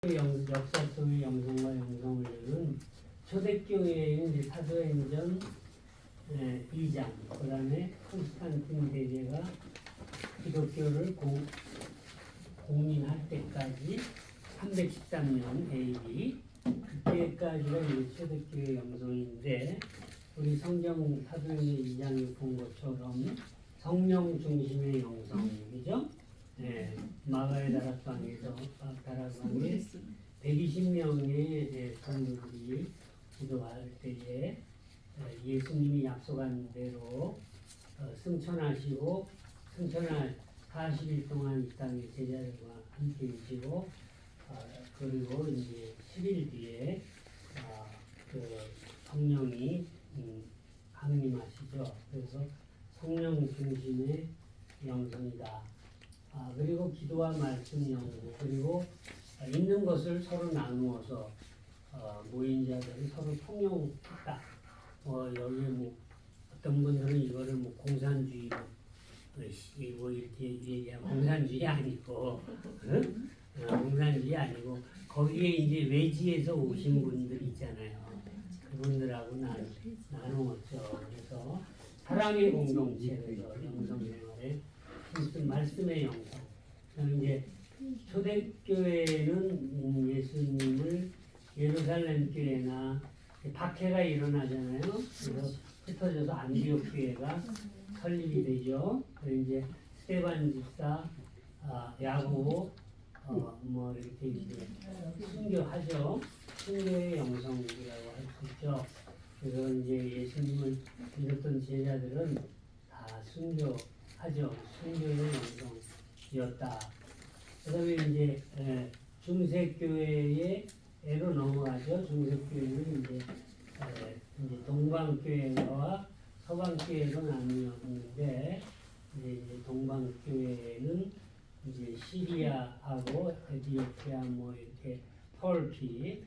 역사 속의 영성과 영성훈련은 초대교회의 이제 사도행전 2장, 그 다음에 콘스탄틴 대제가 기독교를 공인할 때까지 313년 AD, 그때까지가 이제 초대교회 영성인데, 우리 성경 사도행전 2장에 본 것처럼 성령 중심의 영성이죠. 네, 마가의 다락방에 120명의 성도들이 기도할 때에 예수님이 약속한 대로 승천하시고 승천할 40일 동안 이 땅의 제자들과 함께 계시고 그리고 이제 10일 뒤에 그 성령이 강림하시죠. 그래서 성령 중심의 영성이다. 그리고 기도와 말씀 연구, 그리고 있는 것을 서로 나누어서 모인 자들이 서로 통용했다. 여기에 뭐 어떤 분들은 이거를 뭐 공산주의로 뭐 이렇게 얘기하면 공산주의 아니고, 공산주의 아니고 거기에 이제 외지에서 오신 분들 있잖아요. 그분들하고 나누었죠. 그래서 사랑의 공동체에서 영성생활에 말씀의 영성. 이제 초대교회는 예수님을 예루살렘 교회나 박해가 일어나잖아요. 그래서 흩어져서 안디옥 교회가 설립이 되죠. 그리고 이제 스테반 집사, 야고보, 뭐 이렇게 이제 순교하죠. 순교의 영성이라고 할 수 있죠. 그래서 이제 예수님을 믿었던 제자들은 다 순교하죠. 순교의 영성이었다. 그다음에 이제 중세교회로 넘어가죠. 중세교회는 이제 동방교회와 서방교회로 나뉘었는데, 이제 동방교회는 이제 시리아하고 에티오피아 뭐 이렇게 터키,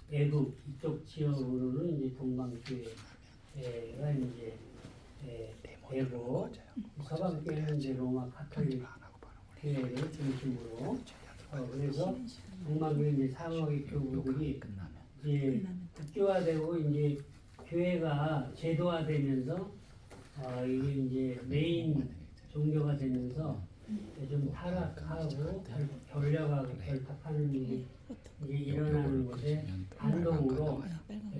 애국 이쪽 지역으로는 이제 동방교회가 이제 되고, 서방교회는 이제 로마 카톨릭 교회를 중심으로 그래서 동방교회 이제 사막의 교구들이 이제 국교화되고 이제 교회가 제도화되면서 이게 이제 메인 종교가 되면서 좀 타락하고 결력하고 결탁하는 일이 이제 일어나는 것에 반동으로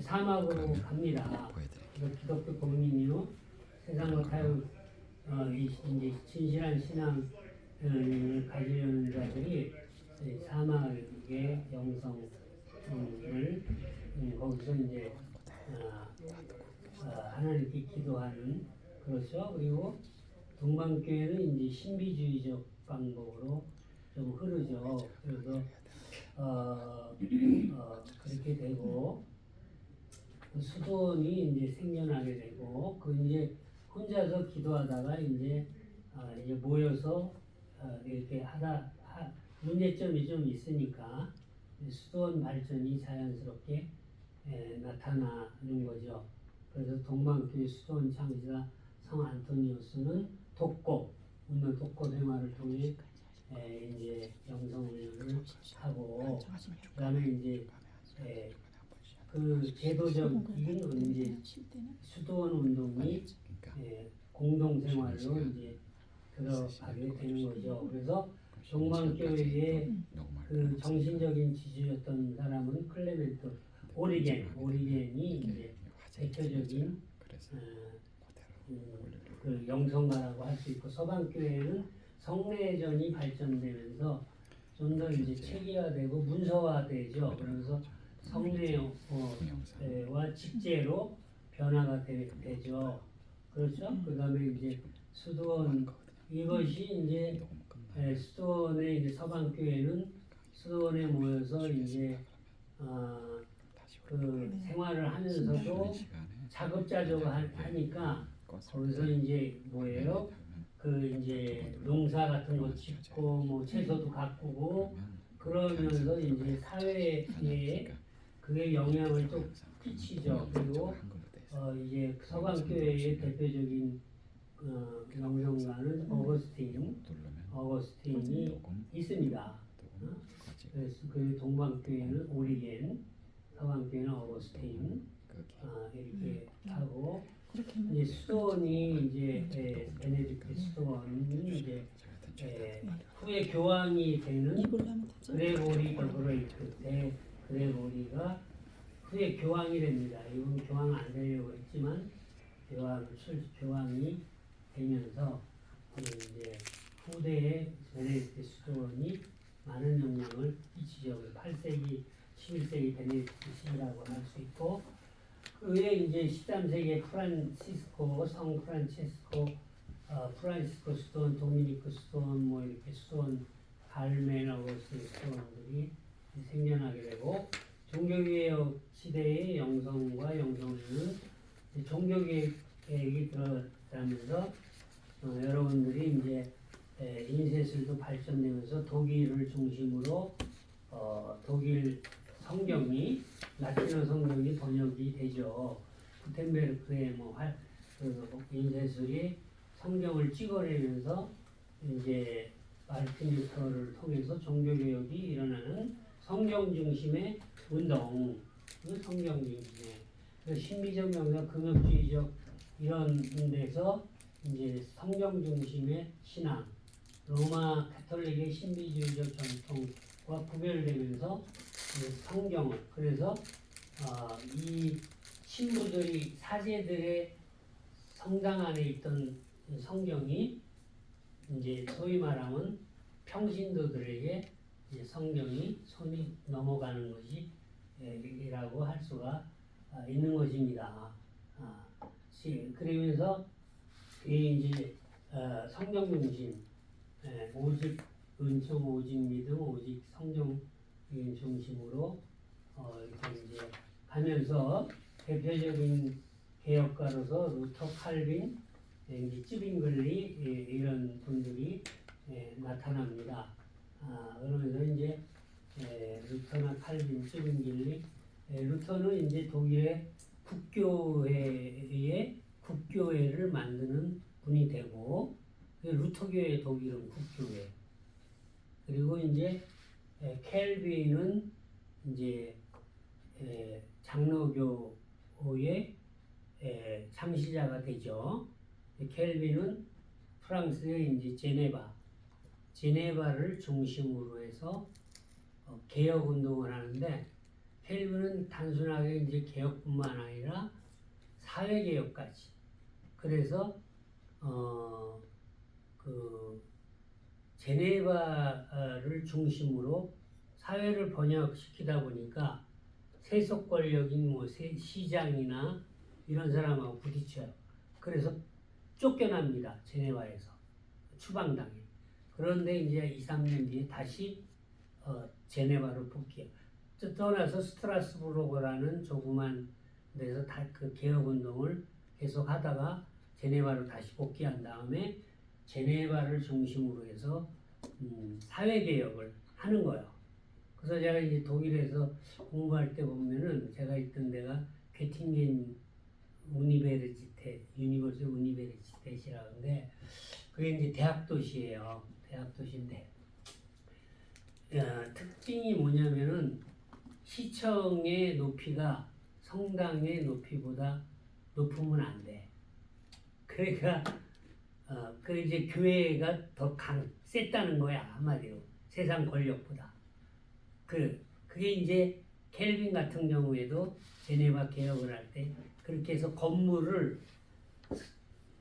사막으로 갑니다. 기독교 공인이요 세상과 타협 이제 진실한 신앙을 가지려는 자들이 사막의 영성을 거기서 이제 하나님께 기도하는, 그렇죠. 그리고 동방교회는 이제 신비주의적 방법으로 좀 흐르죠. 그래서 그렇게 되고 수도원이 이제 생겨나게 되고, 그 이제 혼자서 기도하다가 이제 모여서 이렇게 문제점이 좀 있으니까 수도원 발전이 자연스럽게 나타나는 거죠. 그래서 동방교회 수도원 창시자 성 안토니우스는 웃는 독고 생활을 통해 이제 영성훈련을 하고, 그다음에 이제 그 제도적인 이제 수도원 운동이 공동생활로 이제 들어가게 되는 거죠. 그래서 동방교회의 그 정신적인 지주였던 사람은 클레멘트 오리겐이 이제 대표적인 그 영성가라고 할 수 있고, 서방교회는 성례전이 발전되면서 좀 더 이제 체계화되고 문서화되죠. 그래서 성례와 직제로 변화가 되죠. 그렇죠? 그 다음에 이제 수도원, 이것이 이제 수도원의 이제 서방교회는 수도원에 모여서 이제 그 생활을 하면서도 자급자족하니까 거기서 이제 뭐예요? 그 이제 농사 같은 거 짓고 뭐 채소도 가꾸고 그러면서 이제 사회에 그게 영향을 좀 끼치죠. 그리고 이제 서방교회의 대표적인 영성가는 어거스틴이 있습니다. 그래서 그 동방교회는 오리겐, 서방교회는 어거스틴 이렇게 하고 이제 수도원이 이제 베네딕트 수도원은 이제 후에 교황이 되는 그레고리 버브레이크 대 그레고리가 후에 교황이 됩니다. 이분 교황 안 되려고 했지만 교황이 되면서 이제 후대의 베네딕트 수도원이 많은 영향을 끼치죠. 8세기, 11세기 베네딕트 시라고 할 수 있고 그 외에 이제 13세기에 성 프란치스코, 프란시스코 수도원, 도미니크 수도원, 뭐 이렇게 수도원, 발메너거스 수도원들이 생겨나게 되고 종교개혁 시대의 영성과 영성에는 종교개혁이 들어가면서 여러분들이 이제 인쇄술도 발전되면서 독일을 중심으로 독일 성경이 라틴어 성경이 번역이 되죠. 구텐베르크의 인쇄술이 성경을 찍어내면서 이제 마르틴 루터를 통해서 종교개혁이 일어나는 성경 중심의 운동, 성경 중심의 신비적 명상, 금욕주의적 이런 데서 이제 성경 중심의 신앙, 로마 가톨릭의 신비주의적 전통과 구별되면서 성경을 그래서 이 신부들이 사제들의 성당 안에 있던 성경이 이제 소위 말하면 평신도들에게 이제 성경이 손이 넘어가는 것이 이라고 할 수가 있는 것입니다. 그러면서 이 이제 성경 중심, 오직 은총, 오직 믿음, 오직 성경 중심으로 이렇게 이제 가면서 대표적인 개혁가로서 루터, 칼빈, 이제 쯔빙글리 이런 분들이 나타납니다. 그러면서 이제 루터나 칼빈, 쯔빙글리, 루터는 이제 독일의 국교회를 만드는 분이 되고 루터교회 독일은 국교회. 그리고 이제 켈빈은 이제 장로교의 창시자가 되죠. 켈빈은 프랑스의 이제 제네바를 중심으로 해서 개혁 운동을 하는데 켈빈은 단순하게 이제 개혁뿐만 아니라 사회 개혁까지. 그래서 그 제네바를 중심으로 사회를 번역시키다 보니까 세속 권력인 시장이나 이런 사람하고 부딪혀요. 그래서 쫓겨납니다. 제네바에서 추방당해. 그런데 이제 2, 3년 뒤에 다시 제네바로 복귀해요. 떠나서 스트라스부르크라는 조그만 데서 그 개혁 운동을 계속 하다가 제네바로 다시 복귀한 다음에 제네바를 중심으로 해서 사회 개혁을 하는 거예요. 그래서 제가 이제 독일에서 공부할 때 보면은 제가 있던 데가 괴팅겐 유니버시티 우니베르시테시라는데 그게 이제 대학 도시예요. 대학 도시인데 특징이 뭐냐면은 시청의 높이가 성당의 높이보다 높으면 안 돼. 그러니까 그 이제 교회가 더 셌다는 거야 한마디로 세상 권력보다. 그게 이제 켈빈 같은 경우에도 제네바 개혁을 할 때 그렇게 해서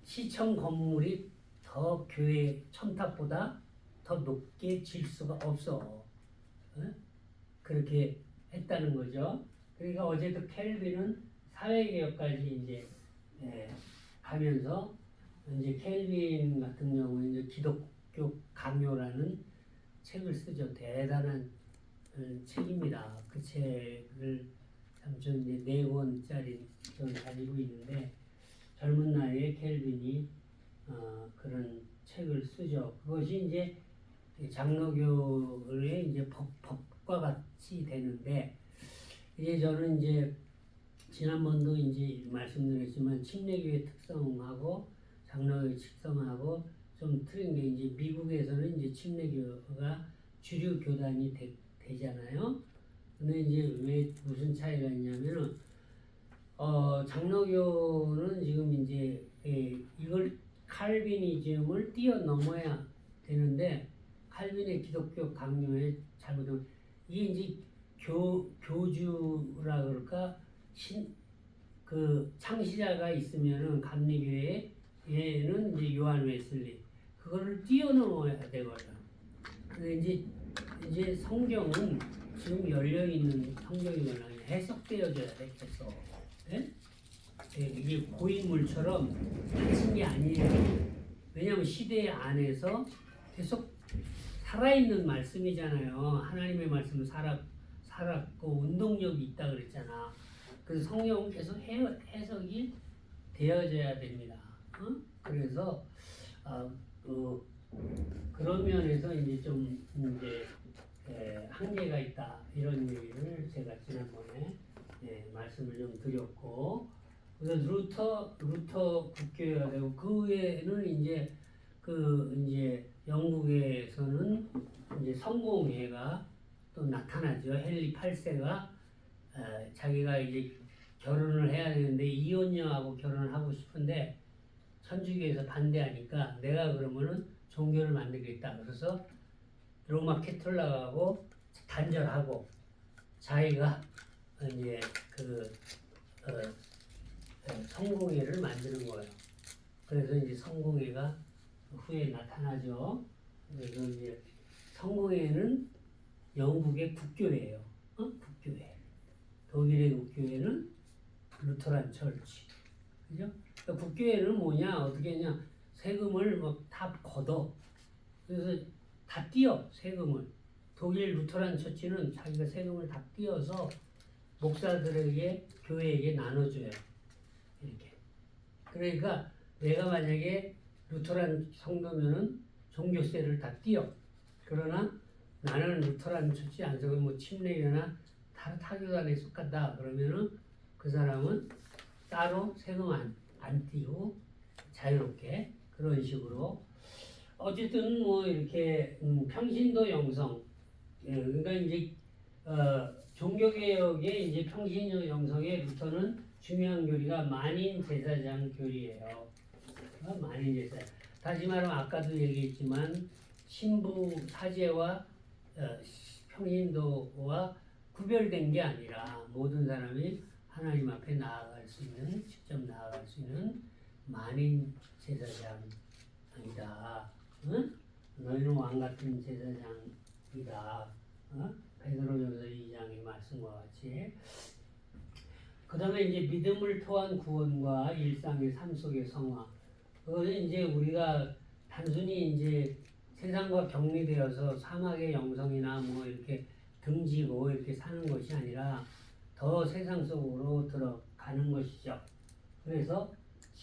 시청 건물이 더 교회 첨탑보다 더 높게 질 수가 없어. 그렇게 했다는 거죠. 그러니까 어제도 켈빈은 사회개혁까지 이제 가면서 이제 켈빈 같은 경우에 이제 기독교 강요라는 책을 쓰죠. 대단한 책입니다. 그 책을 삼촌 이제 4권짜리 전 가지고 있는데 젊은 나이에 켈빈이 그런 책을 쓰죠. 그것이 이제 장로교의 이제 법과 같이 되는데 이제 저는 이제 지난번도 이제 말씀드렸지만 침례교의 특성하고 장로교의 특성하고 좀 틀린 게 이제 미국에서는 이제 침례교가 주류 교단이 되잖아요. 근데 이제 왜 무슨 차이가 있냐면은 장로교는 지금 이제 이걸 칼비니즘을 뛰어넘어야 되는데 칼빈의 기독교 강요에 잘못하면 이게 이제 교주라 그럴까 그 창시자가 있으면은 감리교회에는 이제 요한 웨슬리 그거를 뛰어넘어야 되거든. 근데 이제 성경은 지금 열려 있는 성경이거나 해석되어져야 돼 계속. 예? 이게 고인물처럼 갇힌 게 아니에요. 왜냐하면 시대 안에서 계속 살아있는 말씀이잖아요. 하나님의 말씀은 살았고 운동력이 있다 그랬잖아. 그래서 성경은 계속 해석이 되어져야 됩니다. 그래서 그런 면에서 이제 좀 한계가 있다 이런 얘기를 제가 지난번에 말씀을 좀 드렸고, 그래서 루터 국교회가 되고 그 외에는 이제 영국에서는 이제 성공회가 또 나타나죠. 헨리 8세가 자기가 이제 결혼을 해야 되는데 이혼녀하고 결혼을 하고 싶은데 천주교에서 반대하니까 내가 그러면은 종교를 만들겠다. 그래서 로마 캐톨릭하고 단절하고 자기가 이제 성공회를 만드는 거예요. 그래서 이제 성공회가 후에 나타나죠. 그래서 이제 성공회는 영국의 국교회예요. 국교회. 독일의 국교회는 루터란 철치. 그죠? 그러니까 국교회는 뭐냐? 어떻게 했냐? 세금을 막 다 걷어. 그래서 다 띄어 세금을. 독일 루터란 처치는 자기가 세금을 다 띄어서 목사들에게 교회에게 나눠줘요. 이렇게. 그러니까 내가 만약에 루터란 성도면은 종교세를 다 띄어. 그러나 나는 루터란 처치 안 속에 뭐 침례교나 다른 타교단에 속한다. 그러면은 그 사람은 따로 세금 안 띄고 자유롭게 그런 식으로 어쨌든 뭐 이렇게 평신도 영성 그러니까 이제 종교개혁의 이제 평신도 영성의 루터는 중요한 교리가 만인 제사장 교리예요. 만인 제사. 다시 말하면 아까도 얘기했지만 신부 사제와 평신도와 구별된 게 아니라 모든 사람이 하나님 앞에 나아갈 수 있는 직접 나아갈 수 있는 만인 제사장이다. 응? 너희는 왕 같은 제사장이다. 베드로전서 2장의 말씀과 같이. 그 다음에 이제 믿음을 통한 구원과 일상의 삶 속의 성화. 그거는 이제 우리가 단순히 이제 세상과 격리되어서 사막의 영성이나 뭐 이렇게 등지고 이렇게 사는 것이 아니라 더 세상 속으로 들어가는 것이죠. 그래서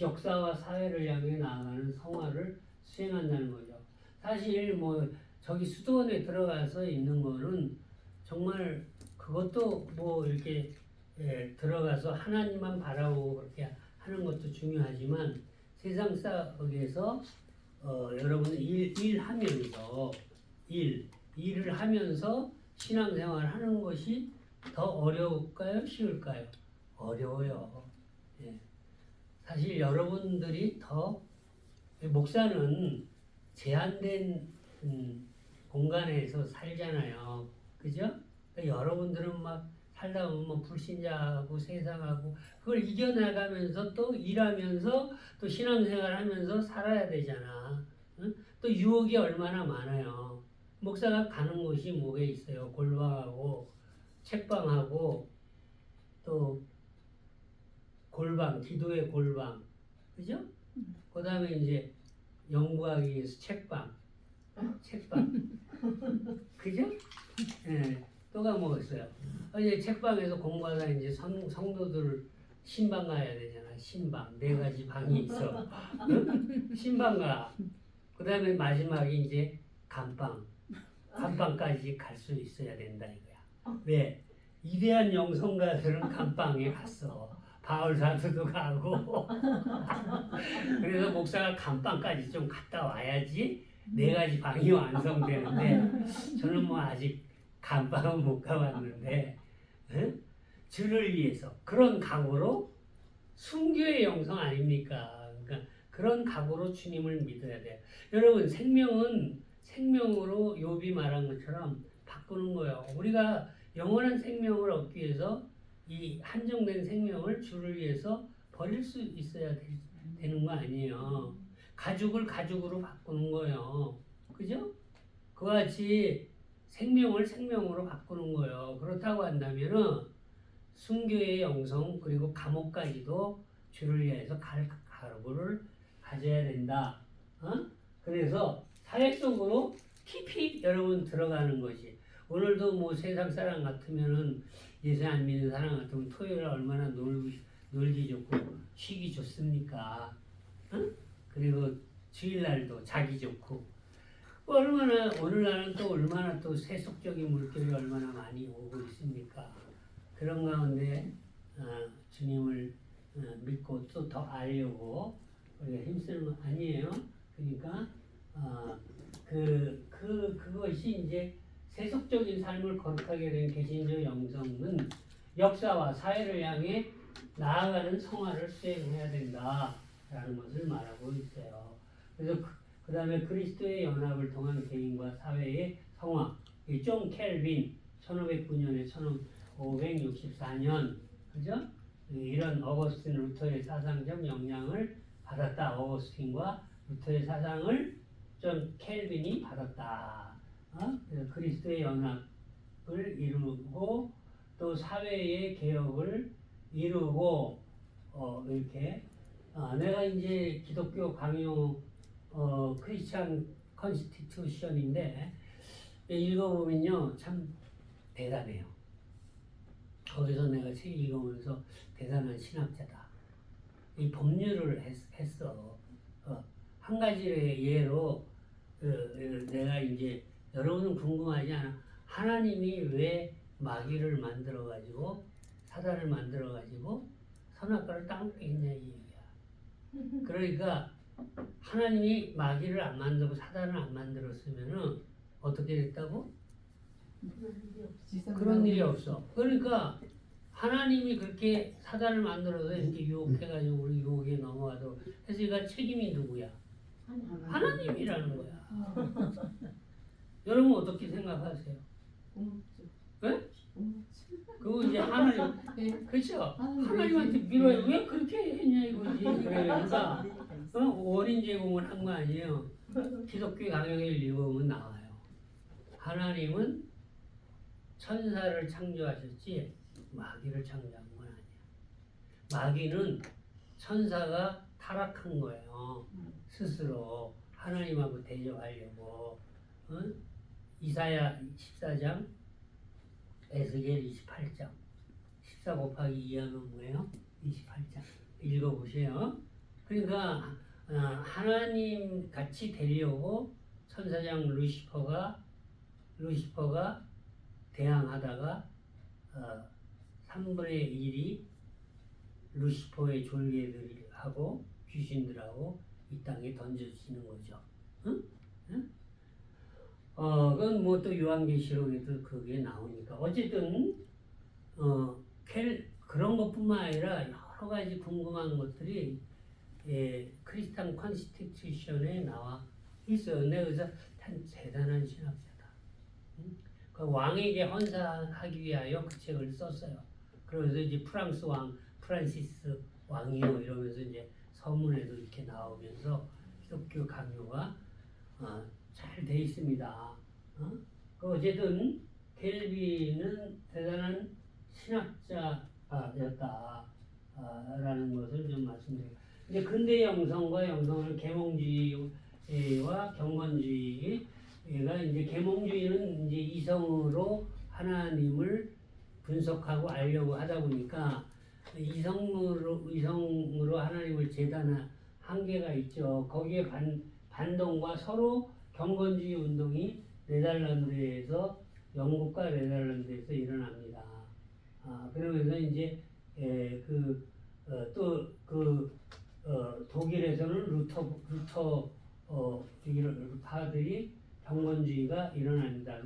역사와 사회를 향해 나아가는 성화를 수행한다는 거죠. 사실 뭐 저기 수도원에 들어가서 있는 거는 정말 그것도 뭐 이렇게 들어가서 하나님만 바라보고 그렇게 하는 것도 중요하지만 세상 속에서 여러분 일하면서 일을 하면서 신앙생활 하는 것이 더 어려울까요? 쉬울까요? 어려워요. 예. 사실 여러분들이 더 목사는 제한된 공간에서 살잖아요. 그죠? 그러니까 여러분들은 막 살다 보면 불신자하고 세상하고 그걸 이겨나가면서 또 일하면서 또 신앙생활 하면서 살아야 되잖아. 응? 또 유혹이 얼마나 많아요. 목사가 가는 곳이 뭐가 있어요? 골방하고 책방하고 또 골방, 기도의 골방. 그죠? 그 다음에 이제 연구하기 위해서 책방. 그죠? 예. 또가 뭐 있어요? 이제 책방에서 공부하다 이제 성도들 신방 가야 되잖아. 신방. 4가지 방이 있어. 응? 신방 가. 그 다음에 마지막에 이제 감방. 감방까지 갈 수 있어야 된다 이거야. 왜? 위대한 영성가들은 감방에 갔어. 바울 사도도 가고. 그래서 목사가 감방까지 좀 갔다 와야지 4가지 방이 완성되는데 저는 뭐 아직 감방은 못 가봤는데 응? 주를 위해서 그런 각오로 순교의 영성 아닙니까? 그러니까 그런 각오로 주님을 믿어야 돼요. 여러분 생명은 생명으로 욥이 말한 것처럼 바꾸는 거예요. 우리가 영원한 생명을 얻기 위해서 이 한정된 생명을 주를 위해서 버릴 수 있어야 되는 거 아니에요. 가죽을 가죽으로 바꾸는 거예요. 그죠? 그와 같이 생명을 생명으로 바꾸는 거예요. 그렇다고 한다면은 순교의 영성 그리고 감옥까지도 주를 위해서 갈 각오를 가져야 된다. 어? 그래서 사회적으로 깊이 여러분 들어가는 것이 오늘도 뭐 세상 사람 같으면은 예수 안 믿는 사람 같으면 토요일에 얼마나 놀기 좋고 쉬기 좋습니까? 어? 그리고 주일날도 자기 좋고 얼마나 오늘날은 또 얼마나 또 세속적인 물결이 얼마나 많이 오고 있습니까? 그런 가운데 주님을 믿고 또 더 알려고 우리가 힘쓰는 건 아니에요. 그러니까 그것이 이제 세속적인 삶을 거룩하게 된 개신적 영성은 역사와 사회를 향해 나아가는 성화를 수행해야 된다라는 것을 말하고 있어요. 그래서 그 다음에 그리스도의 연합을 통한 개인과 사회의 성화, 존 켈빈 1509년에 1564년 그죠? 이런 어거스틴 루터의 사상적 영향을 받았다. 어거스틴과 루터의 사상을 존 켈빈이 받았다. 그래서 그리스도의 연합을 이루고 또 사회의 개혁을 이루고 이렇게 내가 이제 기독교 강요 크리스찬 컨스티튜션인데 읽어보면요 참 대단해요. 거기서 내가 책 읽으면서 대단한 신학자다. 이 법률을 했어. 한 가지의 예로 내가 이제 여러분은 궁금하지 않아? 하나님이 왜 마귀를 만들어 가지고 사단을 만들어 가지고 선악과를 따먹게 했냐 이 얘기야. 그러니까 하나님이 마귀를 안 만들고 사단을 안 만들었으면은 어떻게 됐다고? 그런 일이 없어. 그러니까 하나님이 그렇게 사단을 만들어서 이렇게 유혹해가지고 우리 유혹에 넘어가도록 해서 책임이 누구야? 하나님이라는 거야. 여러분 어떻게 생각하세요? 네? 그거 이제 하나님, 그렇죠? 하나님한테 밀어요. 왜 그렇게 했냐 이거지. 그러니까 원인 제공을 한 거 아니에요. 기독교 강령을 읽어보면 나와요. 하나님은 천사를 창조하셨지 마귀를 창조한 건 아니야. 마귀는 천사가 타락한 거예요. 스스로 하나님하고 대적하려고. 이사야 14장, 에스겔 28장, 14 곱하기 2하면 뭐예요? 28장. 읽어보세요. 그러니까 하나님 같이 되려고 천사장 루시퍼가 대항하다가 3분의 1이 루시퍼의 졸개들하고 귀신들하고 이 땅에 던져지는 거죠. 응? 응? 그건 뭐 또 요한계시록에도 그게 나오니까 어쨌든 그런 것뿐만 아니라 여러 가지 궁금한 것들이 크리스탄 컨스티튜션에 나와 있어요. 근데 그래서 참 대단한 신학자다. 응? 그 왕에게 헌사하기 위하여 그 책을 썼어요. 그래서 이제 프랑스 왕 프란시스 왕이요 이러면서 이제 서문에도 이렇게 나오면서 기독교 강요가 잘 돼 있습니다. 어쨌든 켈빈은 대단한 신학자였다라는 것을 좀 말씀드리고 이제 근대 영성과 영성을 계몽주의와 경건주의가 이제 계몽주의는 이제 이성으로 하나님을 분석하고 알려고 하다 보니까 이성으로 하나님을 재단한 한계가 있죠. 거기에 반동과 서로 경건주의 운동이 네덜란드에서 영국과 네덜란드에서 일어납니다. 그러면서 이제 독일에서는 루터파들이 경건주의가 일어납니다.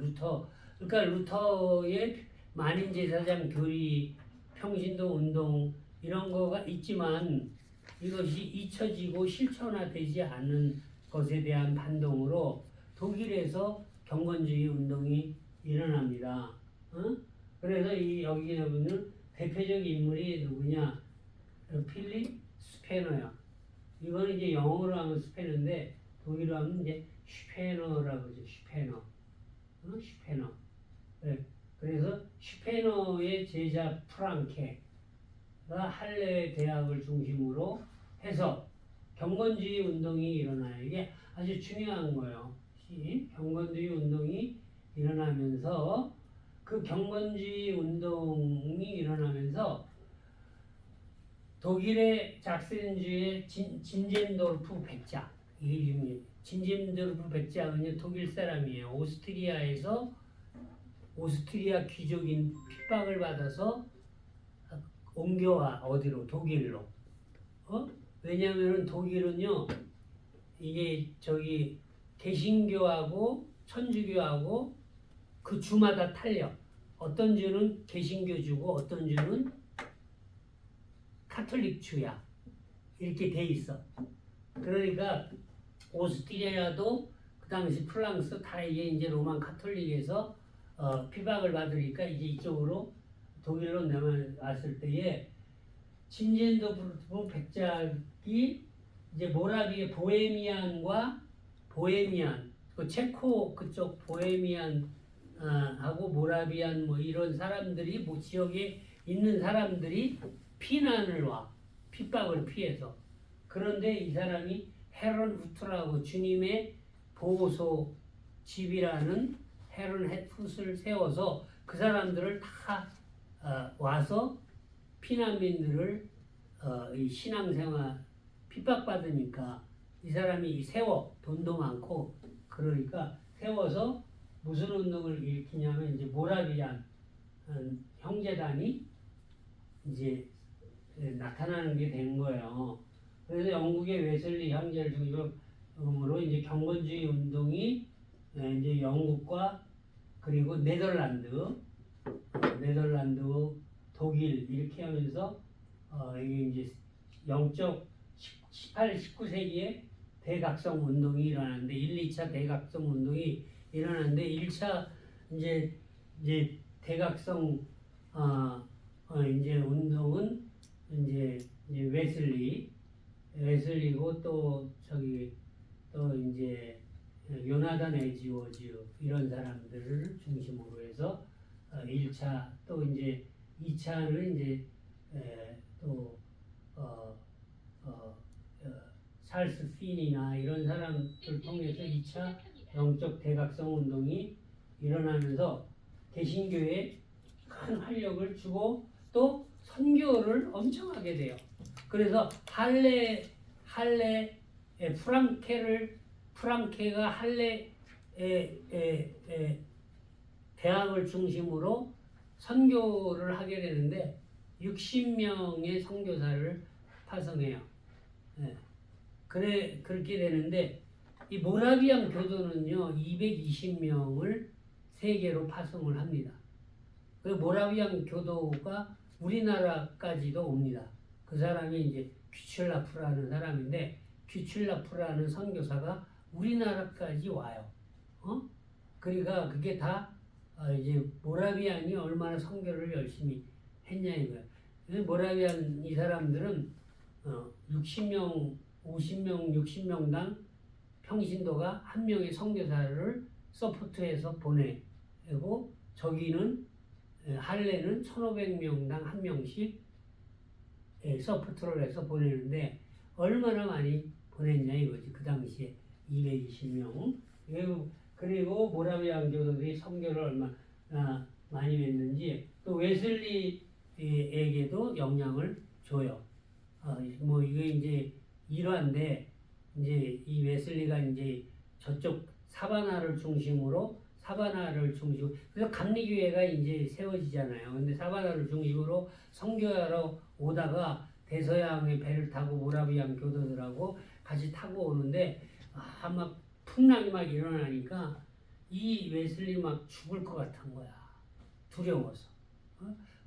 그러니까 루터의 만인제사장 교리, 평신도 운동 이런 거가 있지만 이것이 잊혀지고 실천화되지 않는 것에 대한 반동으로 독일에서 경건주의 운동이 일어납니다. 어? 그래서 이 여기 보면 대표적 인물이 누구냐? 필립 스페너야. 이거는 이제 영어로 하면 스페너인데 독일어 하면 이제 슈페너라고 하죠. 슈페너. 슈페너. 네. 그래서 슈페너의 제자 프랑케가 할레 대학을 중심으로 해서 경건주의 운동이 일어나요. 이게 아주 중요한 거예요. 경건주의 운동이 일어나면서 그 경건주의 운동이 일어나면서 독일의 작센주의 진젠도르프 백작 이 이름이 진젠도르프 백작은 독일 사람이에요. 오스트리아 귀족인 핍박을 받아서 옮겨와 어디로 독일로. 왜냐하면 독일은요 이게 저기 개신교하고 천주교하고 그 주마다 달려. 어떤 주는 개신교 주고 어떤 주는 카톨릭 주야. 이렇게 돼 있어. 그러니까 오스트리아도 그 당시 프랑스 다 이제 로만 카톨릭에서 피박을 받으니까 이제 이쪽으로 독일로 내려왔을 때에 진젠도르프 백작이 이제 모라비의 보헤미안 그 체코 그쪽 보헤미안 하고 모라비안 뭐 이런 사람들이 뭐 지역에 있는 사람들이 피난을 와 핍박을 피해서. 그런데 이 사람이 헤론 후트라고 주님의 보호소 집이라는 헤론 훗을 세워서 그 사람들을 다 와서 피난민들을 이 신앙생활 핍박받으니까 이 사람이 세워 돈도 많고 그러니까 세워서 무슨 운동을 일으키냐면 이제 모라비안 형제단이 이제 나타나는 게 된 거예요. 그래서 영국의 웨슬리 형제를 중심으로 이제 경건주의 운동이 이제 영국과 그리고 네덜란드, 독일 이렇게 하면서 이게 이제 영적 18, 19세기에 대각성 운동이 일어났는데 1, 2차 대각성 운동이 일어났는데 1차 이제 대각성 이제 운동은 이제 웨슬리고 또 저기 또 이제 요나단 에지워즈 이런 사람들을 중심으로 해서 1차 또 이제 2차는 이제 또 찰스 핀이나 이런 사람들 통해서 2차 영적 대각성 운동이 일어나면서 개신교에 큰 활력을 주고 또 선교를 엄청 하게 돼요. 그래서 프랑케가 할레 대학을 중심으로 선교를 하게 되는데 60명의 선교사를 파송해요. 그렇게 되는데 이 모라비안 교도는요 220명을 세계로 파송을 합니다. 그 모라비안 교도가 우리나라까지도 옵니다. 그 사람이 이제 퀴출라프라는 사람인데 퀴출라프라는 선교사가 우리나라까지 와요. 그러니까 그게 다 이제 모라비안이 얼마나 선교를 열심히 했냐 이거예요. 모라비안 이 사람들은 60명, 50명, 60명당 평신도가 한 명의 선교사를 서포트해서 보내고 저기는 할레는 1,500명당 한 명씩 서포트를 해서 보내는데 얼마나 많이 보냈냐 이거지. 그 당시에 220명. 그리고 모라비안 교도들이 선교를 얼마나 많이 했는지 또 웨슬리에게도 영향을 줘요. 뭐 이거 이제 일환인데 이제 이 웨슬리가 이제 저쪽 사바나를 중심으로 그래서 감리교회가 이제 세워지잖아요. 근데 사바나를 중심으로 선교하러 오다가 대서양의 배를 타고 모라비안 교도들하고 같이 타고 오는데 막 풍랑이 막 일어나니까 이 웨슬리 막 죽을 것 같은 거야. 두려워서.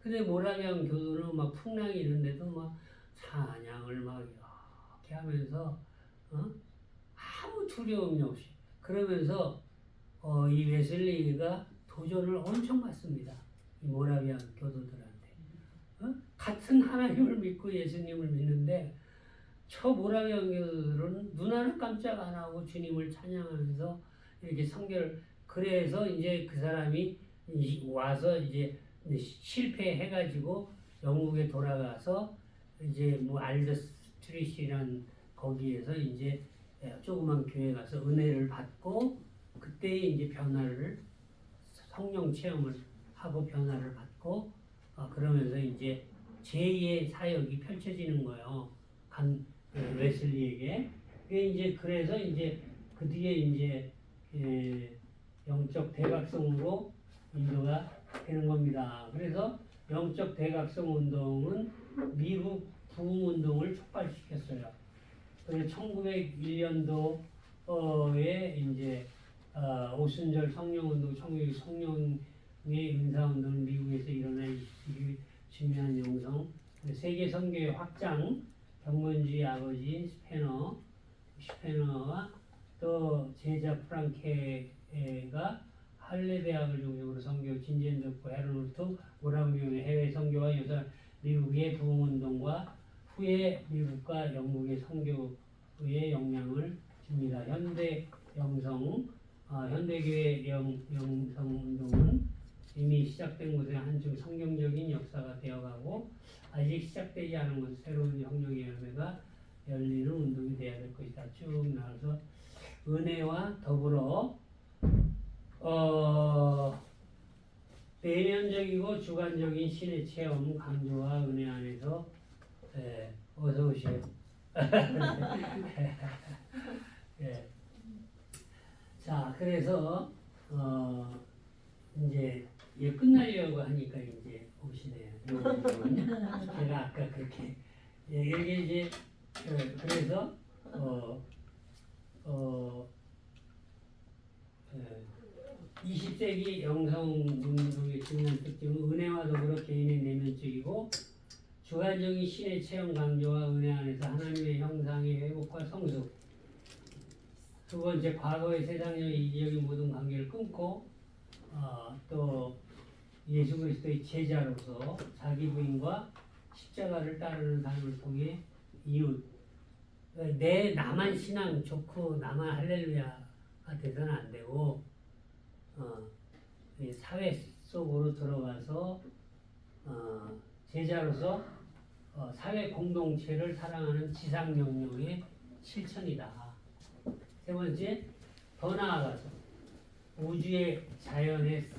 근데 모라비안 교도는 막 풍랑이 이런데도 막 찬양을 막 이렇게 하면서 아무 두려움이 없이 그러면서 이 웨슬리가 도전을 엄청 받습니다. 이 모라비안 교도들한테. 같은 하나님을 믿고 예수님을 믿는데 저 모라비안 교도들은 눈 하나 깜짝 안 하고 주님을 찬양하면서 이렇게 성결 그래서 이제 그 사람이 와서 이제 실패해가지고 영국에 돌아가서 이제 뭐 알더 스트릿이란 거기에서 이제 조그만 교회 가서 은혜를 받고 그때 이제 변화를 성령 체험을 하고 변화를 받고 그러면서 이제 제2의 사역이 펼쳐지는 거예요. 웨슬리에게. 그래서 이제 그 뒤에 이제 영적 대각성으로 인도가 되는 겁니다. 그래서 영적 대각성 운동은 미국 부흥 운동을 촉발시켰어요. 그래서 1901년도에 이제 오순절 성령운동, 성령의 은사운동은 미국에서 일어난 중요한 영성, 세계 선교의 확장, 경건주의 아버지 스페너와 또 제자 프랑케가 할레 대학을 중심으로 선교 진지엔 듣고 헤르노트 오랑교의 해외 선교와 여사 미국의 부흥운동과 후에 미국과 영국의 선교의 영향을 줍니다. 현대 영성, 현대교회 영성운동은 이미 시작된 곳에 한층 성경적인 역사가 되어가고 아직 시작되지 않은 곳 새로운 혁명의 열매가 열리는 운동이 되어야 될 것이다. 쭉 나와서 은혜와 더불어 내면적이고 주관적인 신의 체험 강조와 은혜 안에서 어서 오세요. 예. 자, 그래서 이제 끝나려고 하니까 이제 오시네요. 제가 아까 그렇게 이게 이제 그래서 20세기 영성운동의 중요한 특징은 은혜와 더불어 개인의 내면적이고 주관적인 신의 체험 강조와 은혜 안에서 하나님의 형상의 회복과 성숙. 두 번째, 과거의 세상적 이기적인 모든 관계를 끊고 또 예수 그리스도의 제자로서 자기 부인과 십자가를 따르는 삶을 통해 이웃 나만 신앙 좋고 나만 할렐루야가 돼서는 안 되고 사회 속으로 들어가서 제자로서 사회 공동체를 사랑하는 지상명령의 실천이다. 세 번째, 더 나아가서 우주의 자연의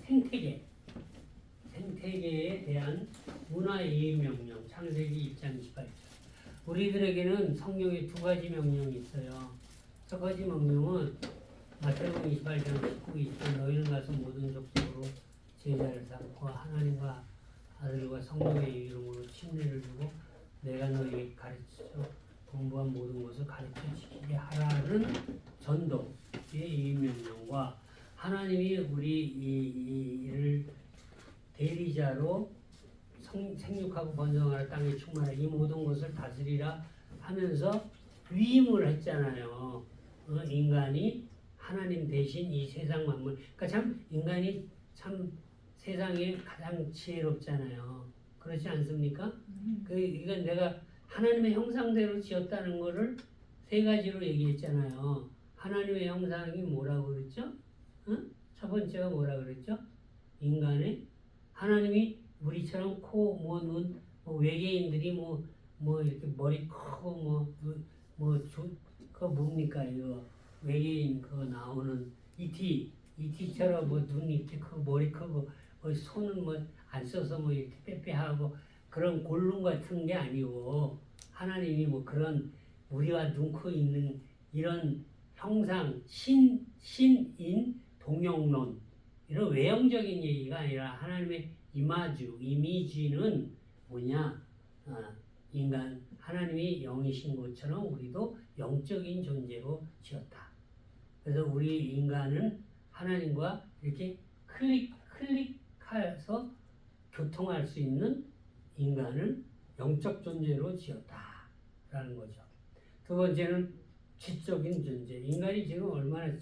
생태계에 대한 문화이익 명령, 창세기 1장 28절. 우리들에게는 성경에 두 가지 명령이 있어요. 첫 가지 명령은 마태복음 28장 19, 20절 너희는 가서 모든 족속으로 제자를 삼고 하나님과 아들과 성령의 이름으로 침례를 주고 내가 너희에게 가르쳐 공부한 모든 것을 가르쳐 지키게 하라는 전도의 이 명령과 하나님이 우리 이를 대리자로 생육하고 번성하라 땅에 충만하라 이 모든 것을 다스리라 하면서 위임을 했잖아요. 인간이 하나님 대신 이 세상 만물. 그러니까 참 인간이 참 세상에 가장 지혜롭잖아요. 그렇지 않습니까? 이건 내가 하나님의 형상대로 지었다는 것을 세 가지로 얘기했잖아요. 하나님의 형상이 뭐라고 그랬죠? 첫 번째가 뭐라 그랬죠? 인간의 하나님이 우리처럼 코, 눈, 외계인들이 이렇게 머리 크고 그거 뭡니까 이거 외계인 그거 나오는 ET처럼 눈 이렇게 크고 머리 크고 손은 안 써서 이렇게 빼빼하고 그런 골룸 같은 게 아니고 하나님이 그런 우리와 눈, 코 있는 이런 형상 신인 동형론 이런 외형적인 얘기가 아니라 하나님의 이미지는 뭐냐? 인간 하나님이 영이신 것처럼 우리도 영적인 존재로 지었다. 그래서 우리 인간은 하나님과 이렇게 클릭해서 교통할 수 있는 인간을 영적 존재로 지었다라는 거죠. 두 번째는 지적인 존재. 인간이 지금 얼마나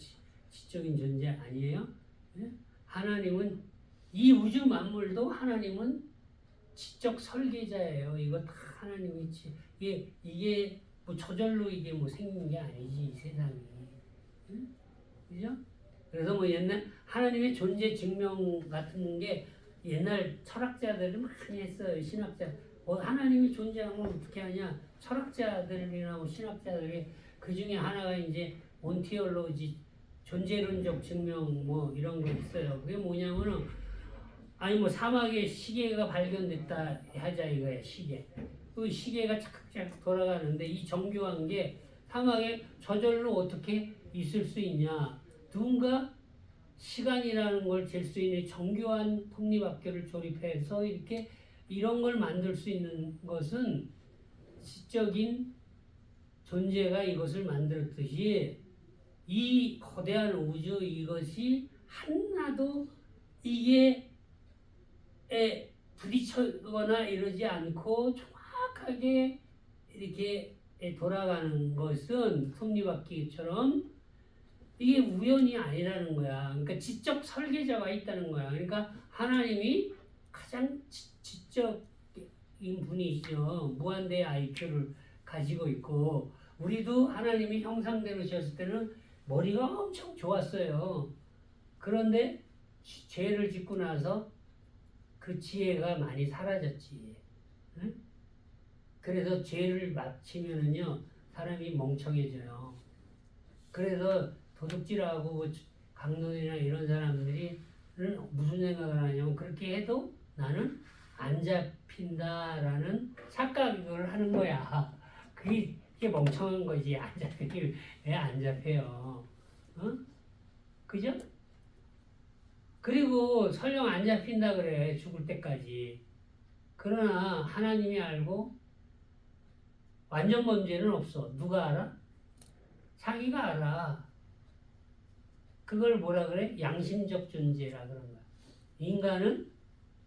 지적인 존재 아니에요? 예? 하나님은 이 우주 만물도 하나님은 지적 설계자예요. 이거 다 하나님이 이게 뭐 저절로 이게 뭐 생긴 게 아니지 이 세상이. 응? 그죠? 그래서 뭐 옛날 하나님의 존재 증명 같은 게 옛날 철학자들이 많이 했어요. 신학자. 하나님이 존재하면 어떻게 하냐? 철학자들이나 뭐 신학자들이 그 중에 하나가 이제 온티올로지 존재론적 증명 뭐 이런 거 있어요. 그게 뭐냐면은 아니 뭐 사막에 시계가 발견됐다 하자 이거야 시계. 그 시계가 착착 돌아가는데 이 정교한 게 사막에 저절로 어떻게 있을 수 있냐? 누군가 시간이라는 걸 잴 수 있는 정교한 톱니바퀴를 조립해서 이렇게 이런 걸 만들 수 있는 것은 지적인 존재가 이것을 만들었듯이 이 거대한 우주 이것이 하나도 이게 부딪히거나 이러지 않고 정확하게 이렇게 돌아가는 것은 톱니바퀴처럼 이게 우연이 아니라는 거야. 그러니까 지적 설계자가 있다는 거야. 그러니까 하나님이 가장 지적인 분이시죠. 무한대의 IQ를 가지고 있고 우리도 하나님이 형상대로 지었을 때는 머리가 엄청 좋았어요. 그런데 죄를 짓고 나서 그 지혜가 많이 사라졌지. 응? 그래서 죄를 마치면은요 사람이 멍청해져요. 그래서 도둑질하고 강도이나 이런 사람들이 무슨 생각을 하냐면 그렇게 해도 나는 안 잡힌다라는 착각을 하는 거야. 그게 멍청한 거지. 안 잡히기 왜 안 잡혀요? 어? 그죠? 그리고 설령 안 잡힌다 그래 죽을 때까지. 그러나 하나님이 알고 완전 범죄는 없어. 누가 알아? 자기가 알아. 그걸 뭐라 그래? 양심적 존재라 그런 거야. 인간은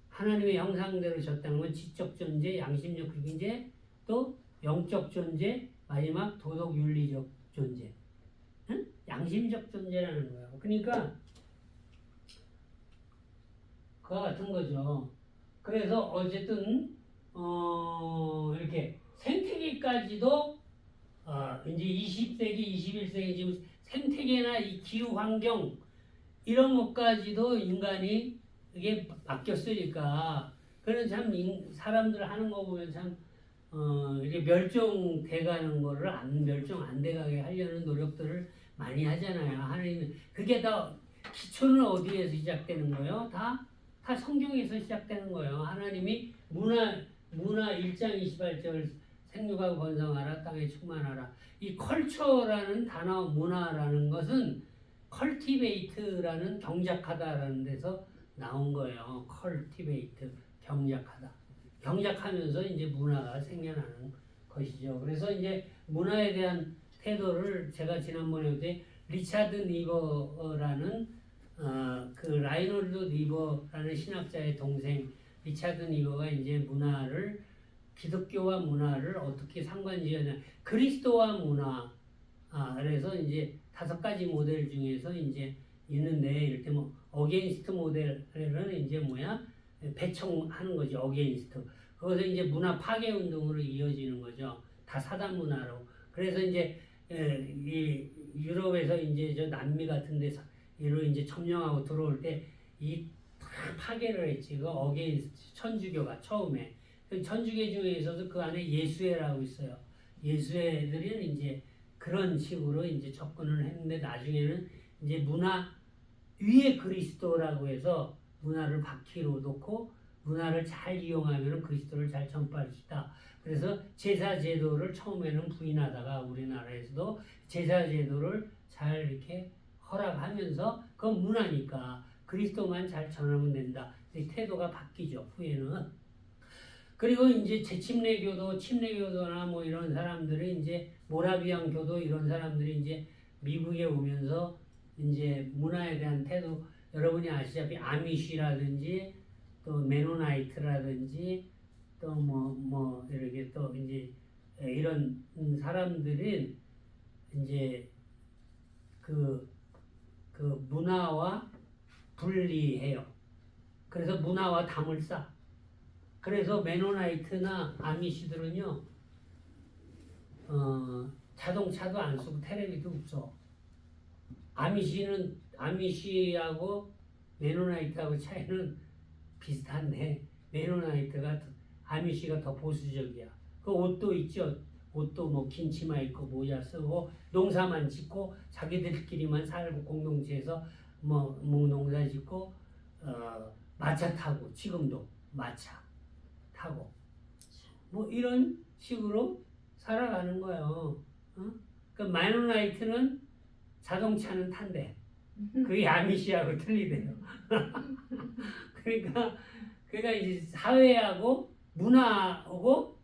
하나님의 형상대로 졌다는 건 지적 존재, 양심적 존재, 또 영적 존재, 마지막 도덕 윤리적 존재. 응? 양심적 존재라는 거야. 그러니까 그와 같은 거죠. 그래서 어쨌든 이렇게 생태계까지도 이제 20세기, 21세기 지금 생태계나 이 기후 환경 이런 것까지도 인간이 이게 바뀌었으니까 그런 참 사람들 하는 거 보면 참 이게 멸종돼가는 거를 멸종 안 돼가게 하려는 노력들을 많이 하잖아요. 하나님 그게 다 기초는 어디에서 시작되는 거예요? 다 성경에서 시작되는 거예요. 하나님이 문화 1장 28절 생육하고 번성하라 땅에 충만하라. 이 컬처라는 단어 문화라는 것은 컬티베이트라는 경작하다라는 데서 나온 거예요. 컬티베이트 경작하다. 경작하면서 이제 문화가 생겨나는 것이죠. 그래서 이제 문화에 대한 태도를 제가 지난번에 그때 리차드 니버라는 그 라이놀드 니버라는 신학자의 동생 리차드 니버가 이제 문화를 기독교와 문화를 어떻게 상관지어냐 그리스도와 문화 그래서 이제 5가지 모델 중에서 이제 있는데 이럴 때 뭐 어게인스트 모델은 이제 뭐야 배척하는 거죠. 어게인스트 그것은 이제 문화 파괴 운동으로 이어지는 거죠. 다 사단 문화로 그래서 이제 이 유럽에서 이제 저 남미 같은 데서 이로 이제 점령하고 들어올 때 이 파괴를 했지. 그 어게인스트 천주교가 처음에 천주교 중에서도 그 안에 예수회라고 있어요. 예수회들은 이제 그런 식으로 이제 접근을 했는데 나중에는 이제 문화 위에 그리스도라고 해서 문화를 바퀴로 놓고 문화를 잘 이용하면 그리스도를 잘 전파할 수 있다. 그래서 제사 제도를 처음에는 부인하다가 우리나라에서도 제사 제도를 잘 이렇게 허락하면서 그건 문화니까 그리스도만 잘 전하면 된다. 태도가 바뀌죠. 후에는. 그리고 이제 재침례교도, 침례교도나 뭐 이런 사람들이 이제 모라비안 교도 이런 사람들이 이제 미국에 오면서 이제 문화에 대한 태도 여러분이 아시다시피 아미쉬라든지 또 메노나이트라든지 또 뭐 이렇게 또 이제 이런 사람들은 이제 그 문화와 분리해요. 그래서 문화와 담을 쌓. 그래서 메노나이트나 아미시들은요, 자동차도 안 쓰고 테레비도 없어. 아미시하고 메노나이트하고 차이는 비슷한데 메노나이트가 아미시가 더 보수적이야. 그 옷도 있죠. 옷도 뭐 긴 치마 입고 모자 쓰고 농사만 짓고 자기들끼리만 살고 공동체에서 뭐 농사 짓고 마차 타고 지금도 마차 타고 뭐 이런 식으로 살아가는 거예요. 그 마이너나이트는 자동차는 탄대. 그게 아미시하고 틀리대요. 그러니까 이제 사회하고 문화하고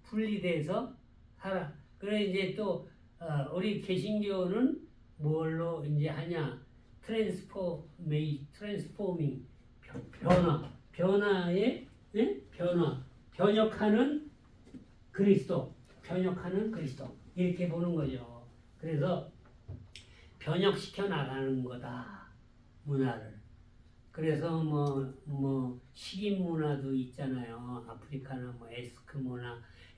분리돼서 살아. 그래 이제 또 우리 개신교는 뭘로 이제 하냐? 트랜스포밍 변화의 변혁하는 그리스도 이렇게 보는 거죠. 그래서 변혁시켜 나가는 거다 문화를. 그래서 뭐 식인 문화도 있잖아요. 아프리카나 뭐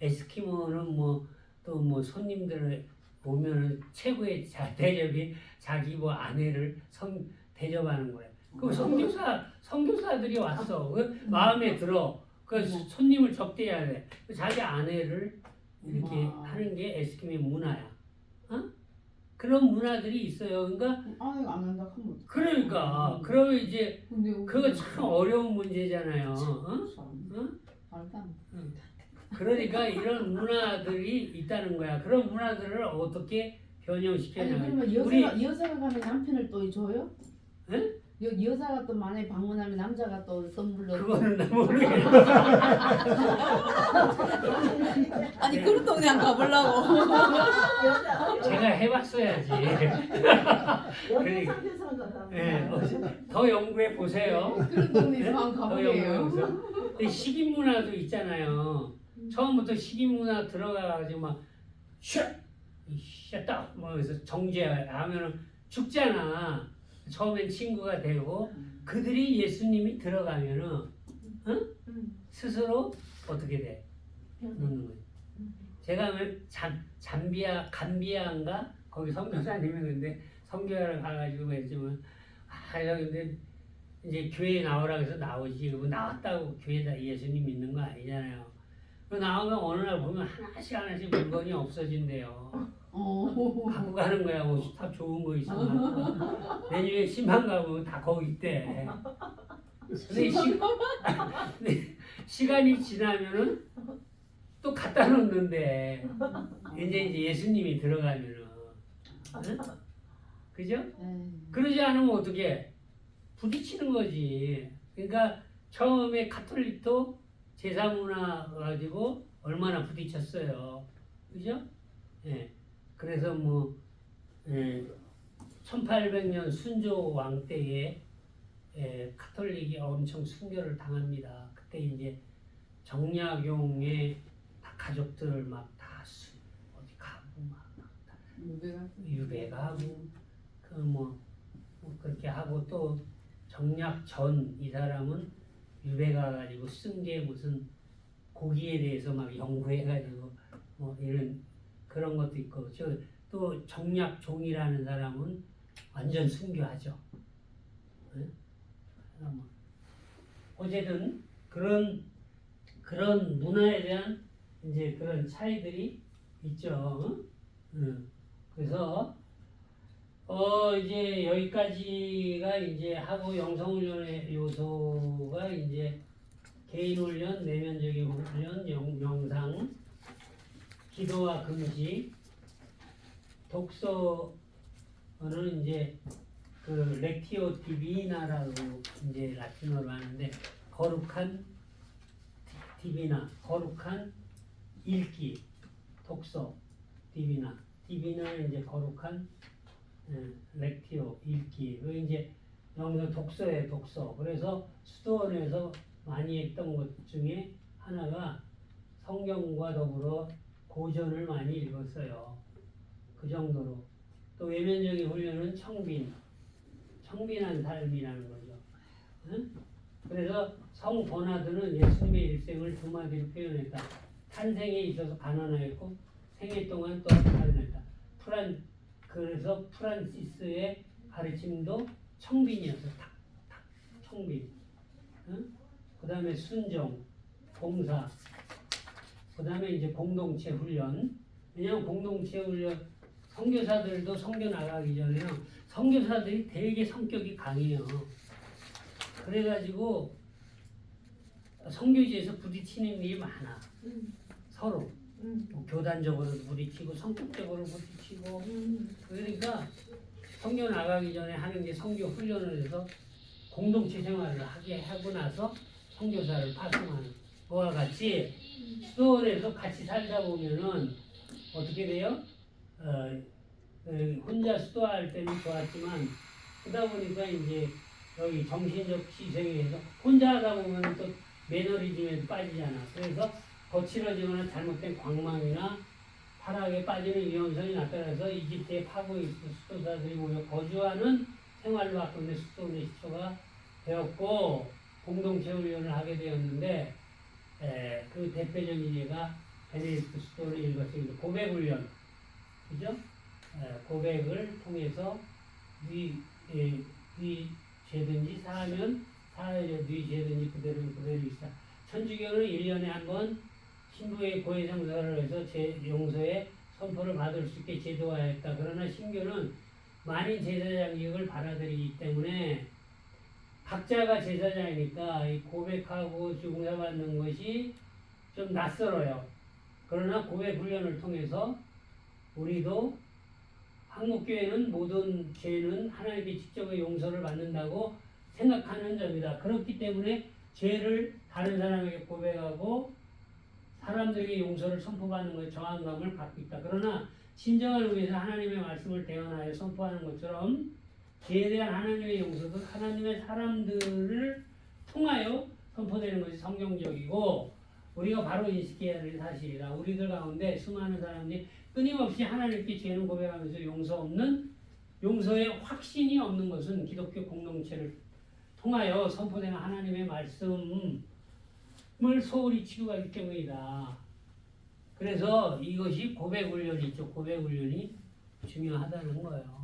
에스키모는 뭐 또 뭐 손님들 오면은 최고의 대접이 자기 뭐 아내를 대접하는 거예요. 그 선교사들이 왔어. 그 마음에 들어. 그 손님을 접대해야 돼. 자기 아내를 이렇게 하는 게 에스키모 문화야. 그런 문화들이 있어요. 그러니까 안 한다 하면 그러니까 그러면 이제 그거 참 어려운 문제잖아요. 그러니까 이런 문화들이 있다는 거야. 그런 문화들을 어떻게 변형시켜냐. 그러면 여자가 가면 남편을 또 줘요? 응? 여자가 또 만약에 방문하면 남자가 또 선물로 그거는 나 모르겠어. 아니 그런 동네 안 가보려고. 제가 해봤어야지. 더 연구해 보세요. 그런 동네에서 한번 더 가보게요. 연구해보세요. 식인 문화도 있잖아요. 처음부터 식인 문화 들어가가지고 막 쉣다 뭐 그래서 정죄하면은 죽잖아. 처음엔 친구가 되고 그들이 예수님이 들어가면은 스스로 어떻게 돼? 놓는 거예요. 제가 감비아인가 거기 선교사님이었는데 선교하러 가가지고 했지만 근데 이제 교회에 나오라 해서 나오지. 그리고 나왔다고 교회에다 예수님 믿는 거 아니잖아요. 그 나오면 어느 날 보면 하나씩 물건이 없어진대요. 갖고 가는 거야. 뭐 다 좋은 거 있으면 내년에 심한 가면 다 거기 있대. 근데 시간이 지나면은 또 갖다 놓는데 이제 예수님이 들어가면은 그죠? 그러지 않으면 어떻게 부딪히는 거지. 그러니까 처음에 가톨릭도 제사 문화 가지고 얼마나 부딪혔어요. 그죠? 예. 그래서 1800년 순조 왕 때에 가톨릭이 엄청 순교를 당합니다. 그때 이제 정약용의 다 가족들 막 다 어디 가고 막 유배가고 그렇게 하고 또 정약전 이 사람은 유배 가가지고 쓴 게 무슨 고기에 대해서 막 연구해가지고 뭐 이런 그런 것도 있고 또 정약종이라는 사람은 완전 순교하죠. 네? 어쨌든 그런 문화에 대한 이제 그런 차이들이 있죠. 그래서 이제 여기까지가 이제 하고 영성훈련의 요소가 이제 개인훈련, 내면적인 훈련, 명상, 기도와 금식, 독서는 이제 그 렉티오 디비나라고 이제 라틴어로 하는데 거룩한 디비나, 거룩한 읽기, 독서, 디비나는 이제 거룩한 렉티오 읽기. 그 이제 여기서 독서예요, 독서. 그래서 수도원에서 많이 했던 것 중에 하나가 성경과 더불어 고전을 많이 읽었어요. 그 정도로. 또 외면적인 훈련은 청빈한 삶이라는 거죠. 응? 그래서 성 버나드는 예수님의 일생을 두 마디로 표현했다. 탄생에 있어서 가난하였고 생애 동안 또 가난했다. 그래서 프란시스의 가르침도 청빈이었어. 탁, 청빈. 응? 그 다음에 순종, 봉사. 그 다음에 이제 공동체 훈련. 왜냐하면 공동체 훈련, 선교사들도 선교 나가기 전에는 선교사들이 되게 성격이 강해요. 그래가지고 선교지에서 부딪히는 일이 많아. 서로. 뭐 교단적으로도 부딪히고 성격적으로 부딪히고. 그러니까 선교 나가기 전에 하는 게 선교 훈련을 해서 공동체 생활을 하게 하고 나서 선교사를 파송하는 거와 같이 수도원에서 같이 살다 보면은 어떻게 돼요? 혼자 수도할 때는 좋았지만 그러다 보니까 이제 여기 정신적 희생에서 혼자 하다 보면 또 매너리즘에 빠지잖아. 그래서 거칠어지거나 잘못된 광망이나 타락에 빠지는 위험성이 나타나서 이집트에 파고 있는 수도사들이 모여 거주하는 생활로 바꾸는 수도원의 시초가 되었고 공동체 훈련을 하게 되었는데 그 대표적인 예가 베네딕트 수도를 읽었습니다. 고백 훈련, 그죠? 고백을 통해서 네 죄든지 사하면 사하여 네 죄든지 그대로 있다. 천주교는 1년에 한 번 신부의 고해성사를 해서 용서의 선포를 받을 수 있게 제도화했다. 그러나 신교는 만인 제사장직을 받아들이기 때문에 각자가 제사장이니까 이 고백하고 용서받는 것이 좀 낯설어요. 그러나 고백 훈련을 통해서 우리도 한국교회는 모든 죄는 하나님께 직접 용서를 받는다고 생각하는 점이다. 그렇기 때문에 죄를 다른 사람에게 고백하고 사람들에게 용서를 선포받는 것에 저항감을 갖고 있다. 그러나 진정한 의미에서 하나님의 말씀을 대언하여 선포하는 것처럼 죄에 대한 하나님의 용서도 하나님의 사람들을 통하여 선포되는 것이 성경적이고 우리가 바로 인식해야 될 사실이다. 우리들 가운데 수많은 사람들이 끊임없이 하나님께 죄는 고백하면서 용서의 확신이 없는 것은 기독교 공동체를 통하여 선포되는 하나님의 말씀을 소홀히 치유할 때문이다. 그래서 이것이 고백 훈련이죠. 고백 훈련이 중요하다는 거예요.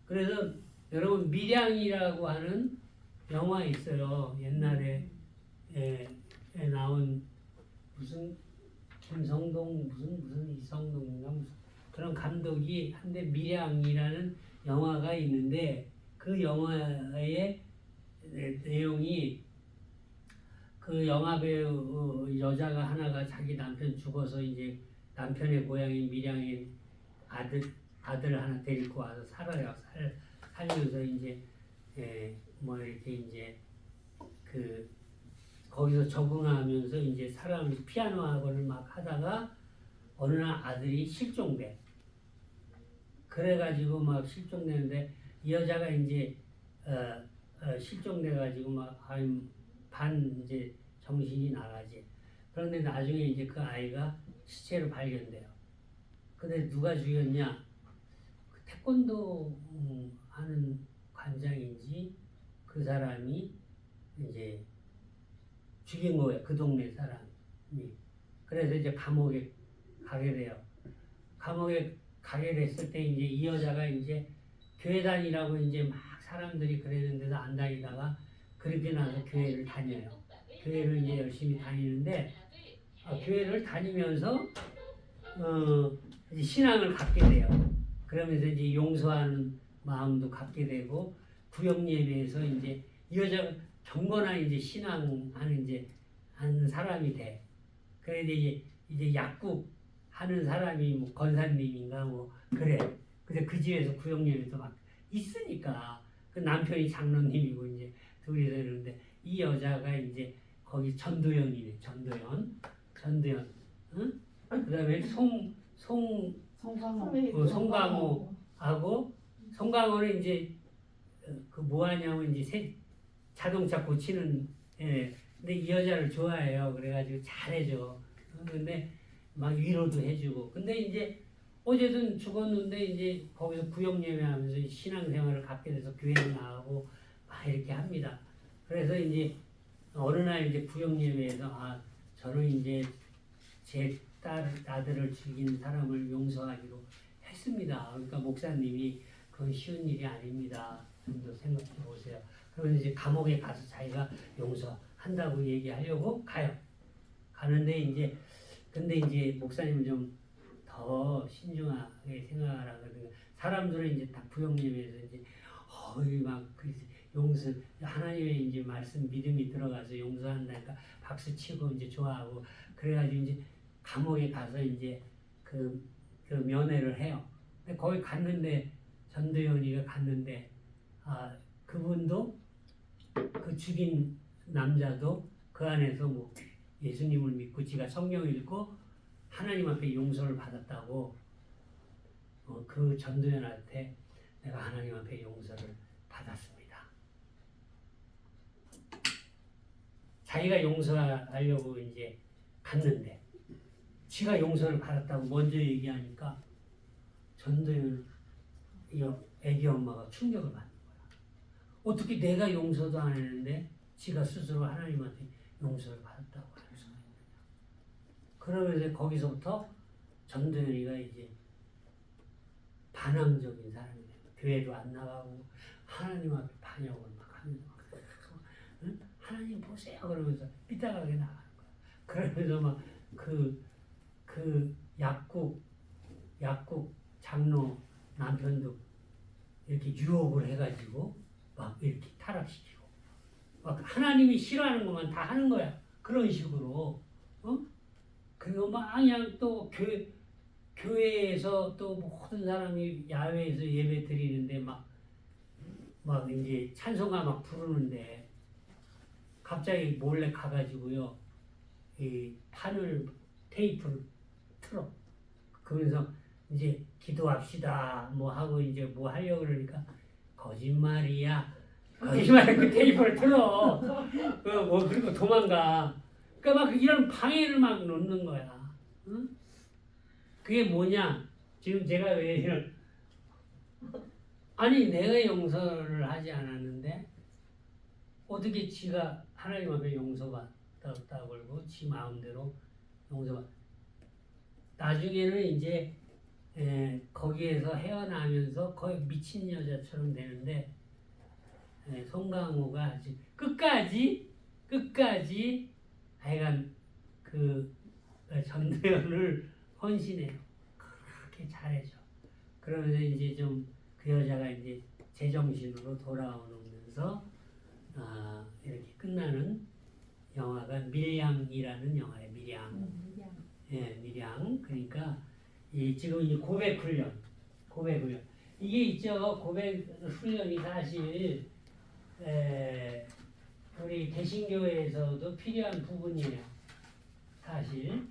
그래서 여러분 밀양이라고 하는 영화 있어요. 옛날에 나온 무슨 김성동 무슨 이성동인가 무슨 그런 감독이 한데 밀양이라는 영화가 있는데 그 영화의 내용이 그 영화 배우 여자가 하나가 자기 남편 죽어서 이제 남편의 고향인 밀양에 아들 하나 데리고 와서 살아요. 살면서 이제 뭐 이렇게 이제 그 거기서 적응하면서 이제 살아가면서 피아노 학원을 막 하다가 어느 날 아들이 실종돼. 그래가지고 막 실종되는데 이 여자가 이제 실종돼가지고 막 반 이제 정신이 나가지. 그런데 나중에 이제 그 아이가 시체로 발견돼요. 근데 누가 죽였냐? 그 태권도 하는 관장인지 그 사람이 이제 죽인 거예요. 그 동네 사람이. 그래서 이제 감옥에 가게 돼요. 감옥에 가게 됐을 때 이제 이 여자가 이제 교회 다니라고 이제 막 사람들이 그랬는데도 안 다니다가 그렇게 나서 교회를 다녀요. 교회를 이제 열심히 다니는데 교회를 다니면서 이제 신앙을 갖게 돼요. 그러면서 이제 용서하는 마음도 갖게 되고 구역 예배에서 이제 이 여자가 경건한 이제 신앙하는 이제 하는 사람이 돼. 그래서 이제 약국 하는 사람이 뭐 권사님인가 뭐 그래. 그래서 그 집에서 구역 예배도 막 있으니까 그 남편이 장로님이고 이제 둘이서 이러는데 이 여자가 이제 거기 전도연이네. 전도연. 응? 그다음에 송강호하고 송강호는 이제 그 뭐하냐면 이제 자동차 고치는 근데 이 여자를 좋아해요. 그래가지고 잘해줘. 근데 막 위로도 해주고. 근데 이제 어제든 죽었는데 이제 거기서 구역 예배하면서 신앙생활을 갖게 돼서 교회를 나가고 막 이렇게 합니다. 그래서 이제 어느 날 이제 구역 예배에서 저는 이제 제 아들을 죽인 사람을 용서하기로 했습니다. 그러니까 목사님이 그건 쉬운 일이 아닙니다. 좀 더 생각해 보세요. 그러면 이제 감옥에 가서 자기가 용서한다고 얘기하려고 가요. 가는데 이제 근데 이제 목사님은 좀 더 신중하게 생각하거든요. 사람들은 이제 다 구역예배에서 이제 막그 용서 하나님의 이제 말씀 믿음이 들어가서 용서한다니까 박수 치고 이제 좋아하고 그래가지고 이제 감옥에 가서 이제 그 면회를 해요. 근데 거기 갔는데 전도연이가 갔는데 그분도 그 죽인 남자도 그 안에서 뭐 예수님을 믿고 지가 성경 읽고 하나님 앞에 용서를 받았다고 그 전도연한테 내가 하나님 앞에 용서를 받았습니다. 자기가 용서하려고 이제 갔는데 지가 용서를 받았다고 먼저 얘기하니까 전도연 애기 엄마가 충격을 받는 거야. 어떻게 내가 용서도 안 했는데 지가 스스로 하나님한테 용서를 받았다고 할 수가 있느냐. 그러면서 거기서부터 전도연이가 이제 반항적인 사람이 돼요. 교회도 안 나가고 하나님 앞에 반역을 막 하면서 응? 하나님 보세요 그러면서 삐딱하게 나가는 거야. 그러면서 막 그 약국 장로 남편도 이렇게 유혹을 해가지고 막 이렇게 타락시키고 막 하나님이 싫어하는 것만 다 하는 거야. 그런 식으로 그리고 막 그냥 또 교회에서 또 모든 사람이 야외에서 예배 드리는데 막 이제 찬송가 막 부르는데 갑자기 몰래 가가지고요 이 테이프를 틀어. 그러면서 이제 기도합시다 뭐 하고 이제 뭐 하려고 그러니까 거짓말이야. 거짓말 그 테이프를 틀어. 그리고 도망가. 그러니까 막 이런 방해를 막 놓는 거야. 응? 그게 뭐냐? 지금 제가 왜 이런 아니 내가 용서를 하지 않았는데 어떻게 지가 하나님 앞에 용서받았다고 그러고 지 마음대로 용서받 나중에는 이제 거기에서 헤어나면서 거의 미친 여자처럼 되는데 송강호가 아주 끝까지 하여간 그 전도연을 헌신해요. 그렇게 잘해줘. 그러면서 이제 좀 그 여자가 이제 제정신으로 돌아오면서 이렇게 끝나는 영화가 밀양이라는 영화예요. 밀양. 밀양. 그러니까 지금 이 고백 훈련. 이게 있죠. 고백 훈련이 사실 우리 개신교에서도 필요한 부분이에요. 사실.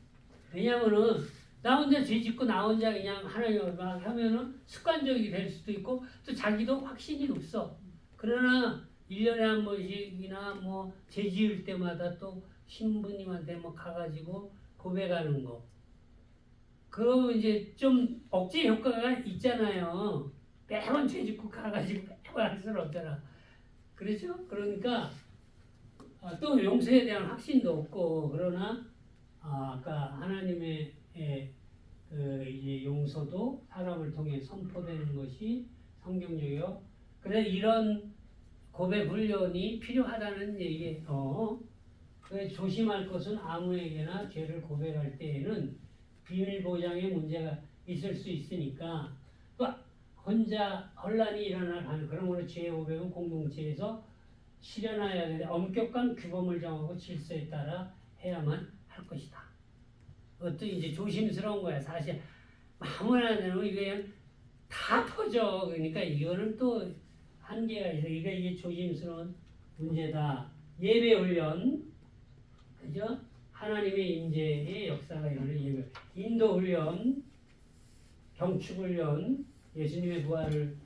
왜냐면은 나 혼자 죄 짓고 나 혼자 그냥 하나님을 막 하면은 습관적이 될 수도 있고 또 자기도 확신이 없어. 그러나 1년에 한 번씩이나 뭐 죄 지을 때마다 또 신부님한테 뭐 가가지고 고백하는 거. 그러면 이제 좀 억제 효과가 있잖아요. 매번 죄 짓고 가가지고 매번 할 수는 없잖아. 그렇죠? 그러니까 또 용서에 대한 확신도 없고 그러나 아까 하나님의 이제 용서도 사람을 통해 선포되는 것이 성경적이요. 그래서 이런 고백 훈련이 필요하다는 얘기예요. 조심할 것은 아무에게나 죄를 고백할 때에는 비밀 보장에 문제가 있을 수 있으니까 혼자 혼란이 일어날 그러므로 죄의 고백은 공동체에서 실현해야 되는데 엄격한 규범을 정하고 질서에 따라 해야만 할 것이다. 그것도 이제 조심스러운 거야. 사실 아무나 되면 이게 다 터져. 그러니까 이거는 또 한계가 있어. 이게 조심스러운 문제다. 예배 훈련, 그죠? 하나님의 임재의 역사가 일어나는 예배, 인도 훈련, 경축 훈련, 예수님의 부활을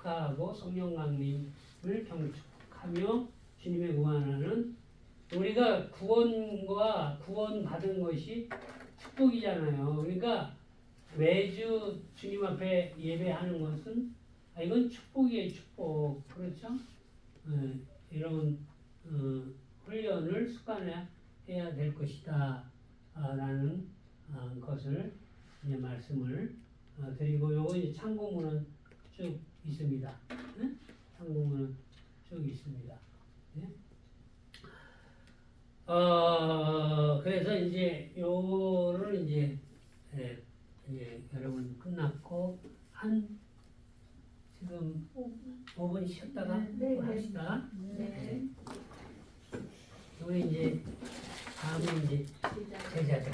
축하하고 성령 강림을 경축하며 주님의 구원하는 우리가 구원과 구원 받은 것이 축복이잖아요. 그러니까 매주 주님 앞에 예배하는 것은 이건 축복이에요, 축복. 그렇죠? 이런 훈련을 습관해야 될 것이다 라는 것을 이제 말씀을 드리고 요거 이제 참고문은 쭉 있습니다. 네? 참고문은 쭉 있습니다. 네? 그래서 이제 요거를 이제 여러분 끝났고 한 지금 5분 쉬었다가 네, 또 네. 합시다. 네. 우리 이제 다음에 이제 시작. 제자들